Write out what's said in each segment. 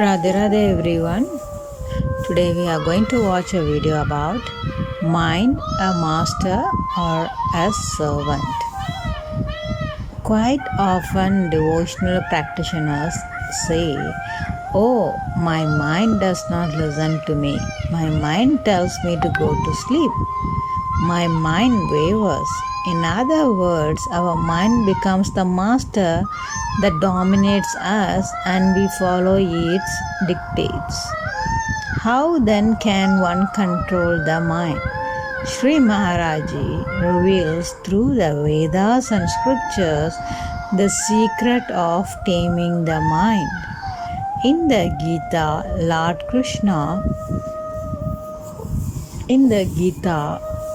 Radhe Radhe everyone. Today we are going to watch a video about mind, a master or a servant. Quite often devotional practitioners say, "Oh, my mind does not listen to me. My mind tells me to go to sleep. My mind wavers." In other words, our mind becomes the master that dominates us and we follow its dictates. How then can one control the mind? Shri Maharaj Ji reveals through the Vedas and scriptures the secret of taming the mind. In the Gita, Lord Krishna, in the Gita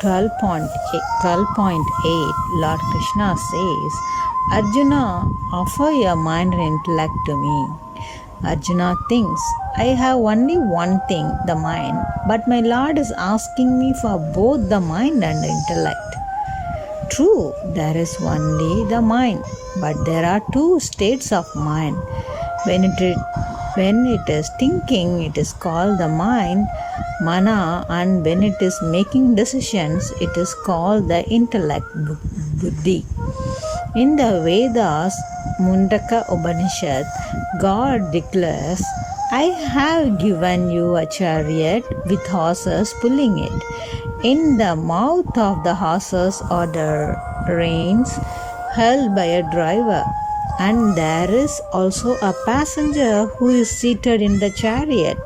12.8, Lord Krishna says, "Arjuna, offer your mind and intellect to me." Arjuna thinks, "I have only one thing, the mind, but my Lord is asking me for both the mind and intellect." True, there is only the mind, but there are two states of mind. When it is thinking, it is called the mind, mana, and when it is making decisions, it is called the intellect, buddhi. In the Vedas, Mundaka Upanishad, God declares, "I have given you a chariot with horses pulling it. In the mouth of the horses are the reins held by a driver, and there is also a passenger who is seated in the chariot.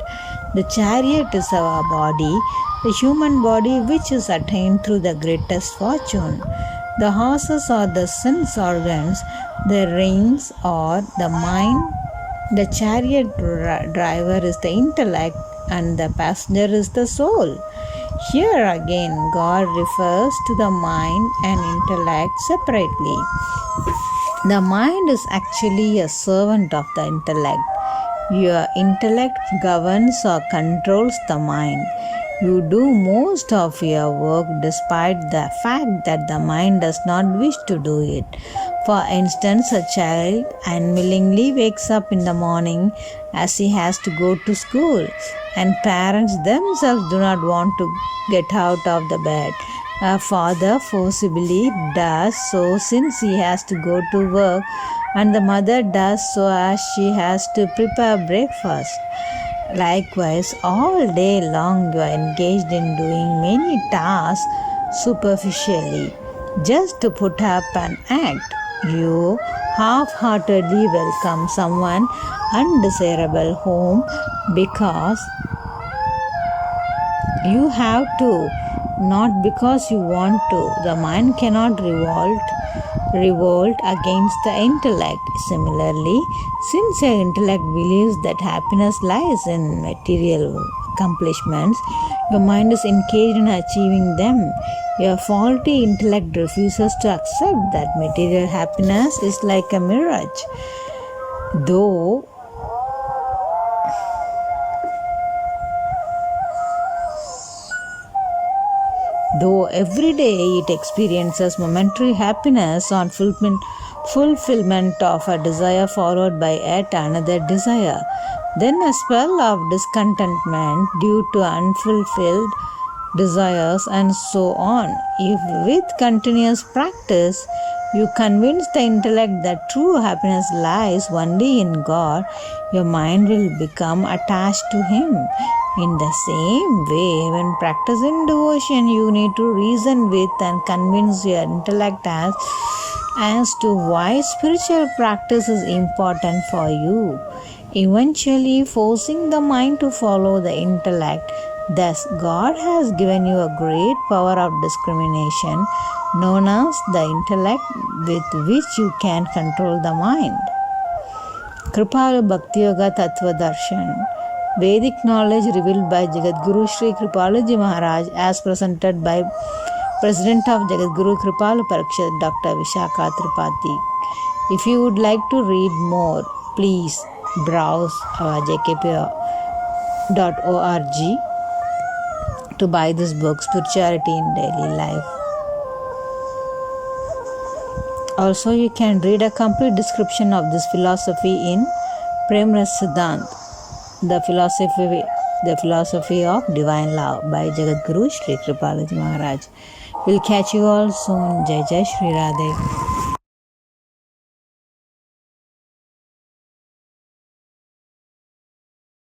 The chariot is our body, the human body which is attained through the greatest fortune. The horses are the sense organs, the reins are the mind, the chariot driver is the intellect, and the passenger is the soul." Here again, God refers to the mind and intellect separately. The mind is actually a servant of the intellect. Your intellect governs or controls the mind. You do most of your work despite the fact that the mind does not wish to do it. For instance, a child unwillingly wakes up in the morning as he has to go to school, and parents themselves do not want to get out of the bed. A father forcibly does so since he has to go to work, and the mother does so as she has to prepare breakfast. Likewise, all day long you are engaged in doing many tasks superficially, just to put up an act. You half-heartedly welcome someone undesirable home because you have to, not because you want to. The mind cannot revolt against the intellect. Similarly, since your intellect believes that happiness lies in material accomplishments, your mind is engaged in achieving them. Your faulty intellect refuses to accept that material happiness is like a mirage. Though every day it experiences momentary happiness on fulfillment of a desire followed by yet another desire, then a spell of discontentment due to unfulfilled desires, and so on. If with continuous practice you convince the intellect that true happiness lies only in God, your mind will become attached to Him. In the same way, when practicing devotion, you need to reason with and convince your intellect as to why spiritual practice is important for you, eventually forcing the mind to follow the intellect. Thus, God has given you a great power of discrimination, known as the intellect, with which you can control the mind. Kripalu Bhakti Yoga Tattva Darshan, Vedic knowledge revealed by Jagadguru Shri Kripalu Ji Maharaj, as presented by President of Jagadguru Kripalu Parikshit, Dr. Vishakha Tripathi. If you would like to read more, please browse our jkp.org to buy this book, Spirituality in Daily Life. Also, you can read a complete description of this philosophy in Prem Ras Siddhant, The Philosophy of Divine Love by Jagadguru Shri Kripalu Maharaj. We'll catch you all soon. Jai Jai Shri Radhe.